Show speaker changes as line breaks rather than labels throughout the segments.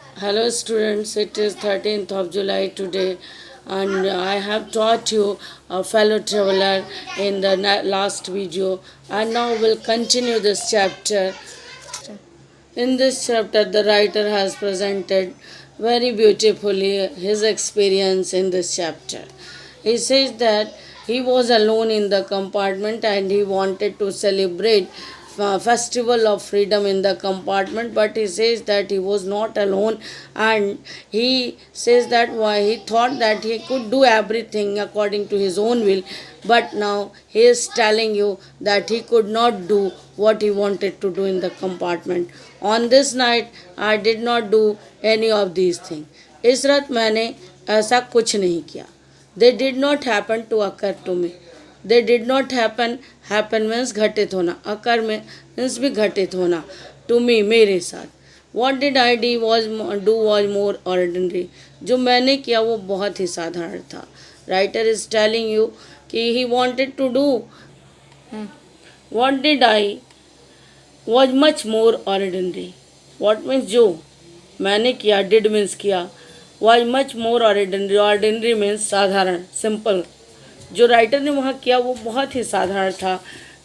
Hello students, it is 13th of July today and I have taught you a fellow traveler in the last video and now we'll continue this chapter. In this chapter the writer has presented very beautifully his experience in this chapter. He says that he was alone in the compartment and he wanted to celebrate festival of freedom in the compartment, but he says that he was not alone, and he says that why he thought that he could do everything according to his own will, but now he is telling you that he could not do what he wanted to do in the compartment. On this night I did not do any of these things. इस रात मैंने ऐसा कुछ नहीं किया. They did not happen to occur to me. They did not happen. Happen means घटित होना. Occur means भी घटित होना. To me मेरे साथ. What did I do was more ordinary. जो मैंने किया वो बहुत ही साधारण था. Writer is telling you कि he wanted to do. What did I was much more ordinary. What means जो मैंने किया, did means किया, was much more ordinary. Ordinary means साधारण, simple. जो राइटर ने वहाँ किया वो बहुत ही साधारण था.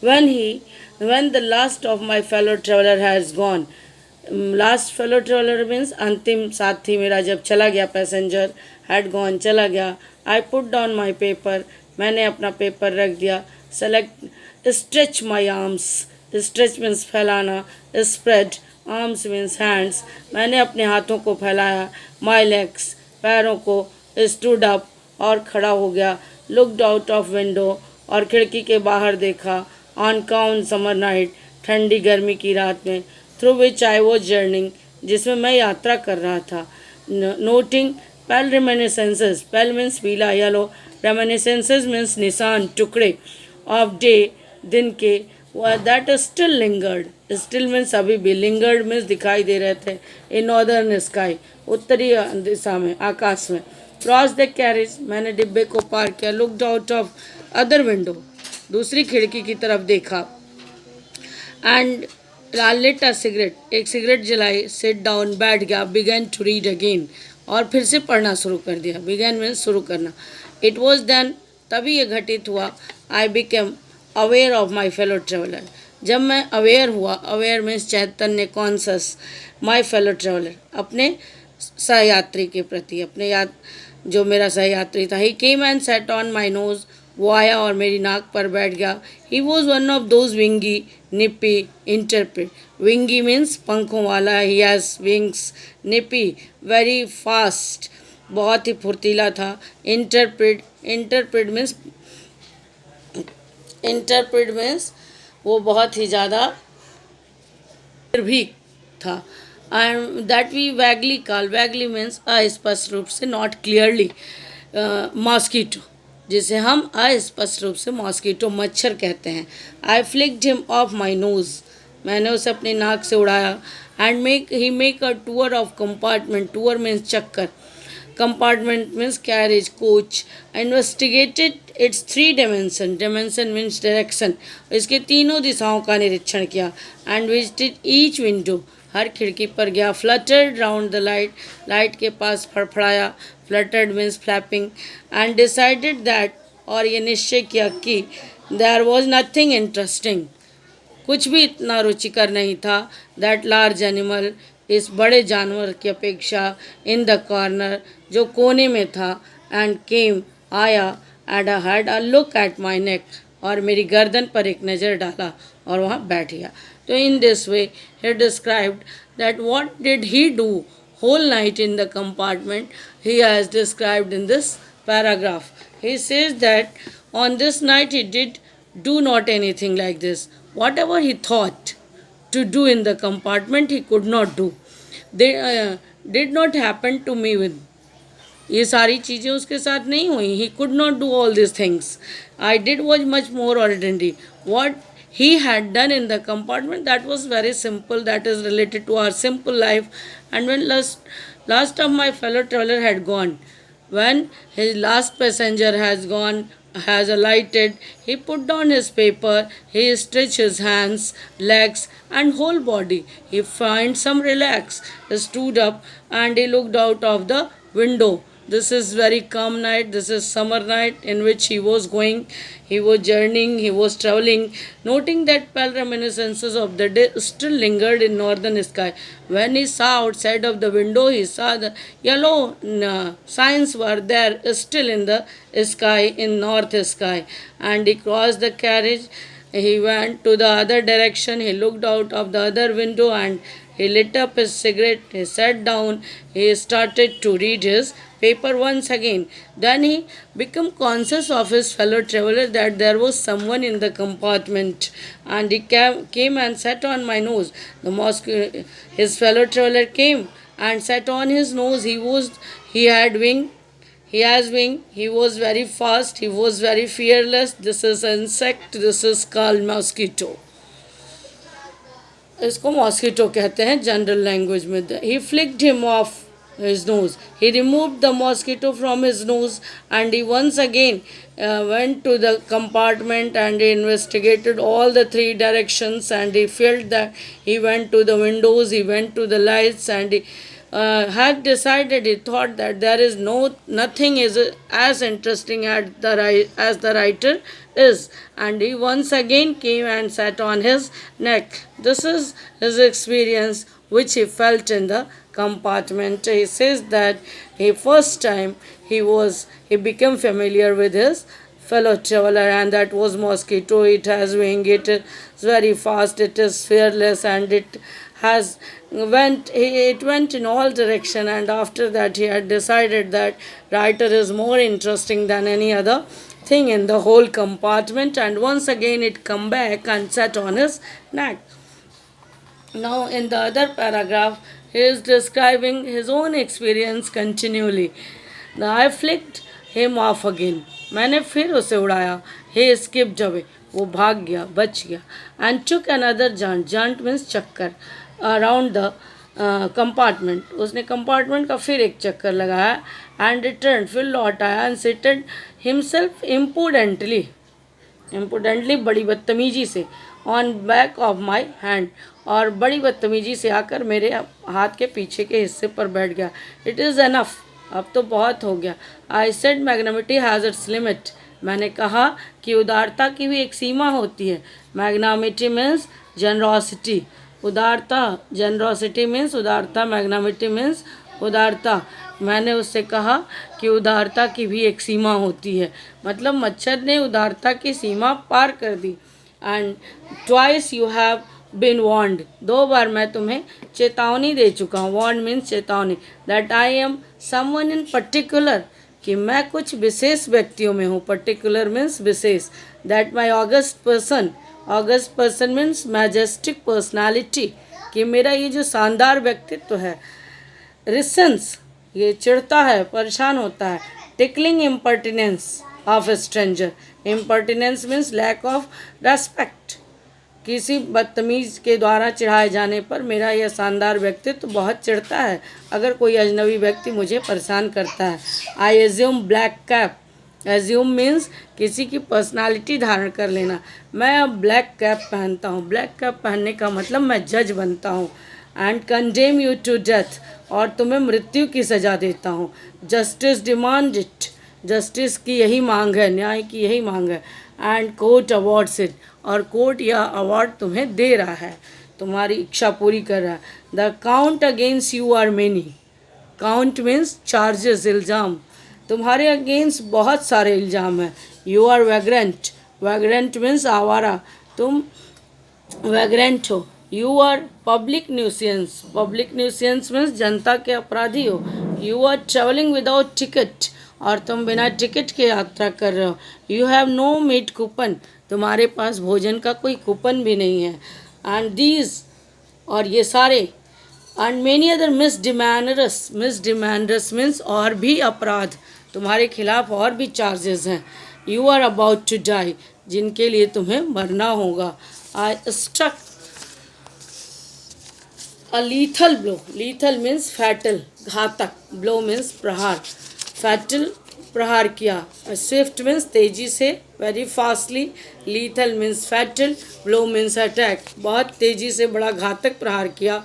When the last of my fellow traveler has gone, last fellow traveller means अंतिम साथी मेरा जब चला गया, पैसेंजर हैड गॉन चला गया. I put down my paper, मैंने अपना पेपर रख दिया. Select stretch my arms, stretch means फैलाना, स्प्रेड आर्म्स मीन्स हैंड्स, मैंने अपने हाथों को फैलाया. माई लेग्स, पैरों को. स्टूड अप, और खड़ा हो गया. लुकड आउट ऑफ विंडो, और खिड़की के बाहर देखा. ऑन काउन समर नाइट, ठंडी गर्मी की रात में. Through which I was journeying, जिसमें मैं यात्रा कर रहा था. नोटिंग पेल रेमिनिसेंसेस, पेल मीन्स पीला येलो, रेमिनिसेंसेस मीन्स निशान टुकड़े ऑफ डे, दिन के. That still lingered, still means अभी भी, लिंगर्ड मीन्स दिखाई दे रहे थे. इन नॉर्दर्न स्काई, उत्तरी दिशा में, आकाश में. क्रॉस द कैरेज, मैंने डिब्बे को पार किया. Looked out of other window, दूसरी खिड़की की तरफ देखा. एंड लालिट अ सिगरेट, एक सिगरेट जलाई. सिट डाउन, बैठ गया. बिगैन टू रीड अगेन, और फिर से पढ़ना शुरू कर दिया. बिगैन मीन्स शुरू करना. इट वॉज देन, तभी ये घटित हुआ. I became aware of my fellow traveller, जब मैं अवेयर हुआ. Aware means Chaitanya, conscious. My fellow traveller, अपने सहयात्री के प्रति, अपने याद जो मेरा सहयात्री था. He came and sat on my nose, वो आया और मेरी नाक पर बैठ गया. He was one of those wingy nippy interpret. Wingy means पंखों वाला. He has wings. Nippy very fast, बहुत ही फुर्तीला था. Interpret, interpret means, interpret means वो बहुत ही ज़्यादा भी था. And that we vaguely call, vaguely means अस्पष्ट रूप से, नॉट क्लियरली. मॉस्कीटो, जिसे हम अस्पष्ट रूप से मॉस्कीटो, मच्छर कहते हैं. I flicked him off my nose, मैंने उसे अपनी नाक से उड़ाया. And make a tour of compartment, tour means चक्कर. Compartment means carriage, coach. Investigated its three dimension, dimension means direction, इसके तीनों दिशाओं का निरीक्षण किया. एंड विजिटेड ईच विंडो, हर खिड़की पर गया. Fluttered round the light, light के पास फड़फड़ाया. Fluttered means flapping. And decided that, और ये निश्चय किया कि देयर वॉज नथिंग इंटरेस्टिंग, कुछ भी इतना रुचिकर नहीं था. दैट लार्ज एनिमल, इस बड़े जानवर की अपेक्षा. इन द कॉर्नर, जो कोने में था. एंड केम, आया. And I had a look at my neck, और मेरी गर्दन पर एक नज़र डाला और वहाँ बैठ गया. तो in this way he described that what did he do whole night in the compartment. He has described in this paragraph. He says that on this night he did do not anything like this. Whatever he thought to do in the compartment he could not do. They did not happen to me with, ये सारी चीज़ें उसके साथ नहीं हुई. He could not do all this things. I did was much more ordinary. What he had done in the compartment, that was very simple, that is related to our simple life. And when last of my fellow traveler had gone, when his last passenger has gone, has alighted, he put down his paper, he stretched his hands, legs, and whole body. He found some relax. He stood up and he looked out of the window. This is very calm night. This is summer night in which he was going. He was journeying. He was traveling, noting that pale reminiscences of the day still lingered in northern sky. When he saw outside of the window, he saw the yellow signs were there still in the sky, in north sky, and he crossed the carriage. He went to the other direction. He looked out of the other window and he lit up his cigarette. He sat down. He started to read his paper once again. Then he became conscious of his fellow traveler that there was someone in the compartment, and he came and sat on my nose. His fellow traveler came and sat on his nose. He had wing. He has wing. He was very fast. He was very fearless. This is insect. This is called mosquito. इसको mosquito कहते हैं general language में. He flicked him off his nose. He removed the mosquito from his nose and he once again went to the compartment and he investigated all the three directions, and he felt that he went to the windows, he went to the lights, and he had decided, he thought that there is nothing is as interesting as the writer is, and he once again came and sat on his neck. This is his experience which he felt in the compartment. He says that he first time he became familiar with his fellow traveler, and that was mosquito. It has wing, it is very fast, it is fearless, and it went in all direction, and after that he had decided that writer is more interesting than any other thing in the whole compartment, and once again it come back and sat on his neck. Now in the other paragraph he is describing his own experience continually. Now I flicked him off again. मैंने फिर उसे उड़ाया. He skipped away. वो भाग गया, बच गया. And took another jaunt. Jaunt means चक्कर. Around the compartment. उसने compartment का फिर एक चक्कर लगाया. And returned. फिर लौट आया and seated himself impudently. बड़ी बदतमीजी से. On back of my hand. और बड़ी बदतमीजी से आकर मेरे हाथ के पीछे के हिस्से पर बैठ गया. It is enough. अब तो बहुत हो गया. I said magnanimity has its limit. मैंने कहा कि उदारता की भी एक सीमा होती है. मैग्नामिटी मीन्स जनरॉसिटी. उदारता, जनरॉसिटी मीन्स उदारता, मैग्नामिटी मीन्स उदारता. मैंने उससे कहा कि उदारता की भी एक सीमा होती है. मतलब मच्छर ने उदारता की सीमा पार कर दी. And twice you have been warned. 2 बार मैं तुम्हें चेतावनी दे चुका हूँ. warned means चेतावनी. that I am someone in particular, कि मैं कुछ विशेष व्यक्तियों में हूँ. particular means wishes. that my august person means majestic personality, कि मेरा ये जो शानदार व्यक्तित्व है. resents, ये चिढ़ता है, परेशान होता है. tickling impertinence of a stranger. impertinence means lack of respect. किसी बदतमीज़ के द्वारा चिढ़ाए जाने पर मेरा यह शानदार व्यक्तित्व बहुत चिढ़ता है अगर कोई अजनबी व्यक्ति मुझे परेशान करता है. I assume black cap. Assume means किसी की पर्सनालिटी धारण कर लेना. मैं अब ब्लैक कैप पहनता हूँ. ब्लैक कैप पहनने का मतलब मैं जज बनता हूँ. And condemn you to death, और तुम्हें मृत्यु की सज़ा देता हूँ. Justice demand it. जस्टिस की यही मांग है, न्याय की यही मांग है. एंड कोर्ट अवार्ड्स इट, और कोर्ट या अवार्ड तुम्हें दे रहा है, तुम्हारी इच्छा पूरी कर रहा है. The count against you are many. Count means charges, इल्ज़ाम. तुम्हारे अगेंस्ट बहुत सारे इल्ज़ाम हैं. You are vagrant. Vagrant means आवारा. तुम वैग्रेंट हो. You are public nuisance. Public nuisance means जनता के अपराधी हो. You are travelling without ticket, और तुम बिना टिकट के यात्रा कर रहे हो. You have no meat coupon. तुम्हारे पास भोजन का कोई कूपन भी नहीं है. एंड दीज, और ये सारे. And many other misdemeanours. Misdemeanours means और भी अपराध. तुम्हारे खिलाफ और भी चार्जेस हैं. You are about to die, जिनके लिए तुम्हें मरना होगा. I struck a lethal blow. Lethal means fatal, घातक. ब्लो मीन्स प्रहार. फैटल, प्रहार किया. Swift means तेजी से, very fastly. Lethal means fatal. Blow means attack. बहुत तेजी से बड़ा घातक प्रहार किया.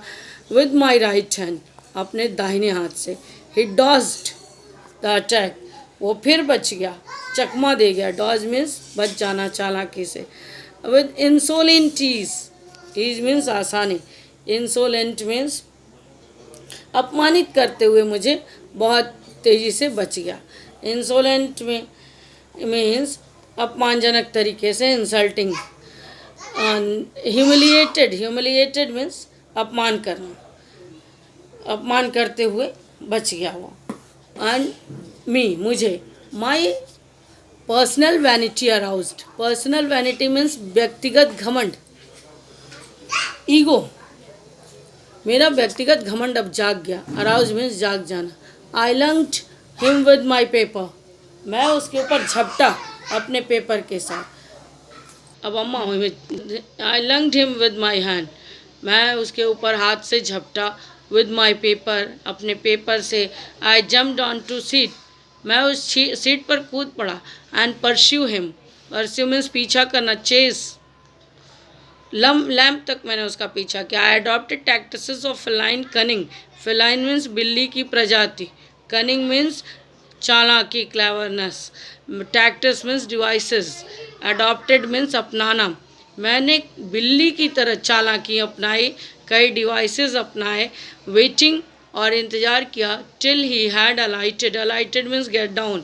With my right hand, अपने दाहिने हाथ से. He dodged the attack. वो फिर बच गया, चकमा दे गया. Dodge means बच जाना चालाकी से. With insolent ease, ease means आसानी. Insolent means अपमानित करते हुए मुझे बहुत तेजी से बच गया. इंसोलेंट में मीन्स अपमानजनक तरीके से, इंसल्टिंग. ह्यूमिलिएटेड मीन्स अपमान करना, अपमान करते हुए बच गया वो. एंड मी मुझे, my personal vanity aroused. Personal vanity means व्यक्तिगत घमंड, ईगो. मेरा व्यक्तिगत घमंड अब जाग गया. अराउज मीन्स जाग जाना. आई lunged him with my paper. मैं उसके ऊपर झपटा अपने पेपर के साथ. अब अम्मा हुई. I lunged him with my hand. मैं उसके ऊपर हाथ से झपटा. विद माई पेपर, अपने पेपर से. I jumped on to seat. मैं उस सीट पर कूद पड़ा. And pursue him. Pursue means पीछा करना, चेस. लैम्प तक मैंने उसका पीछा किया. I adopted tactics of feline cunning. Feline means बिल्ली की प्रजाति. कनिंग मीन्स चालाकी, cleverness. Tactics means devices. Adopted means अपनाना. मैंने बिल्ली की तरह चालाकी अपनाई, कई डिवाइसेस अपनाए. वेटिंग और इंतज़ार किया. Till he had alighted. Alighted means get down.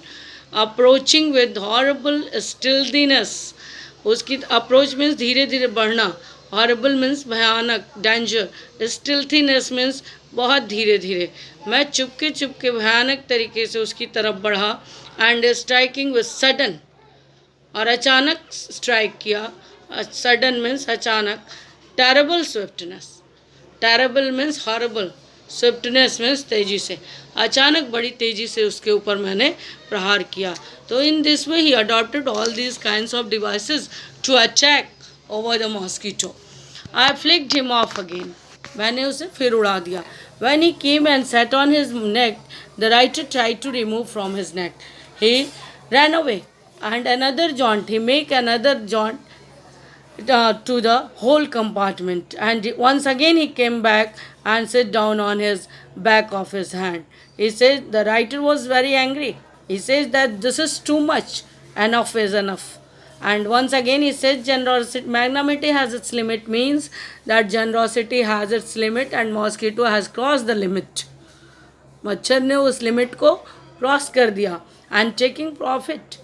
Approaching with horrible stealthiness. उसकी अप्रोच मीन्स धीरे धीरे बढ़ना. हॉरेबल मीन्स भयानक, डेंजर. स्टिल्थीनेस मीन्स बहुत धीरे धीरे. मैं चुपके चुपके भयानक तरीके से उसकी तरफ बढ़ा. एंड स्ट्राइकिंग विद सडन, और अचानक स्ट्राइक किया. सडन मीन्स अचानक. Terrible swiftness. Terrible means horrible. Swiftness means तेजी से. अचानक बड़ी तेजी से उसके ऊपर मैंने प्रहार किया. तो in this way he adopted all these kinds of devices to attack over the mosquito. I flicked him off again. मैंने उसे फिर उड़ा दिया. When he came and sat on his neck, the writer tried to remove from his neck. He ran away, and another jaunt. He make another jaunt to the whole compartment, and once again he came back and sat down on his back of his hand. He says the writer was very angry. He says that this is too much. Enough is enough. And once again he says generosity, magnanimity has its limit, means that generosity has its limit and mosquito has crossed the limit. मच्छर ने उस limit को cross कर दिया. And taking profit.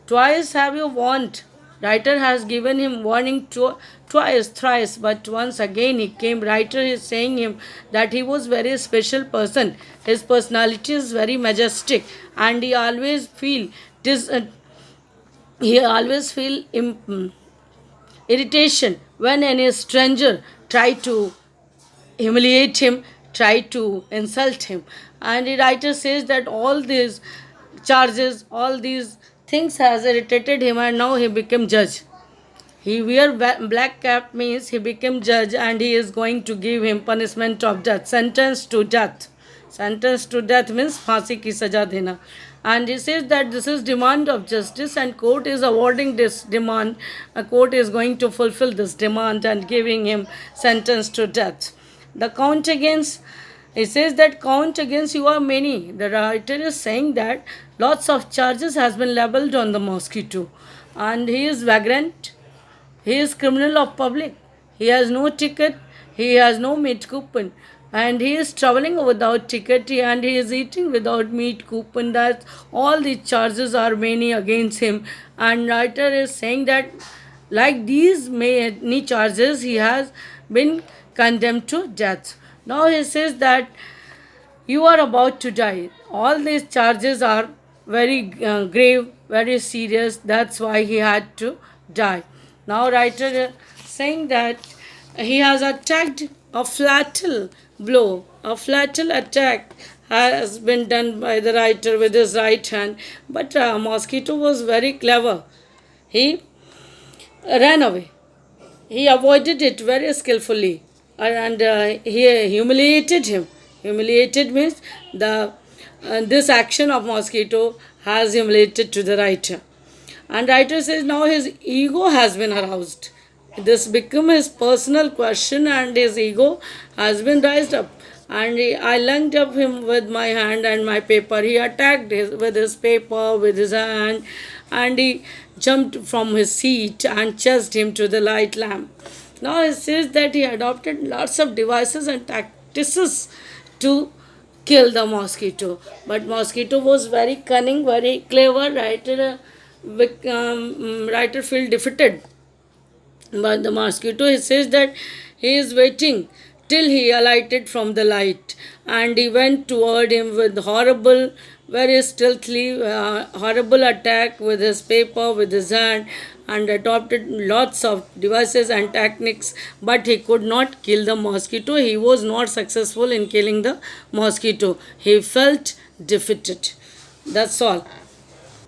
Twice have you warned. Writer has given him warning twice, thrice, but once again he came. Writer is saying him that he was very special person. His personality is very majestic, and he always feel irritation when any stranger try to humiliate him, try to insult him. And the writer says that all these charges, all these things has irritated him, and now he became judge. He wear black cap means he became judge, and he is going to give him punishment of death, sentence to death. Sentence to death means फांसी की सजा देना. And he says that this is demand of justice, and court is awarding this demand. A court is going to fulfill this demand and giving him sentence to death. The count against, he says that count against you are many. The writer is saying that lots of charges has been labelled on the mosquito, and he is vagrant. He is criminal of public. He has no ticket. He has no meat coupon. And he is traveling without ticket, and he is eating without meat coupon. That all the charges are many against him. And writer is saying that like these many charges, he has been condemned to death. Now he says that you are about to die. All these charges are very grave, very serious. That's why he had to die. Now writer saying that he has attacked a fatal blow. A fatal attack has been done by the writer with his right hand. But mosquito was very clever. He ran away. He avoided it very skillfully, and he humiliated him. Humiliated means the And this action of mosquito has humiliated to the writer. And writer says now his ego has been aroused. This became his personal question and his ego has been raised up. And I lunged up him with my hand and my paper. He attacked with his paper, with his hand, and he jumped from his seat and chased him to the light lamp. Now he says that he adopted lots of devices and tactics to kill the mosquito. But mosquito was very cunning, very clever. Writer feel defeated. But the mosquito, he says that he is waiting till he alighted from the light, and he went toward him with horrible, very stealthily, horrible attack with his paper, with his hand, and adopted lots of devices and techniques, but he could not kill the mosquito. He was not successful in killing the mosquito. He felt defeated. That's all.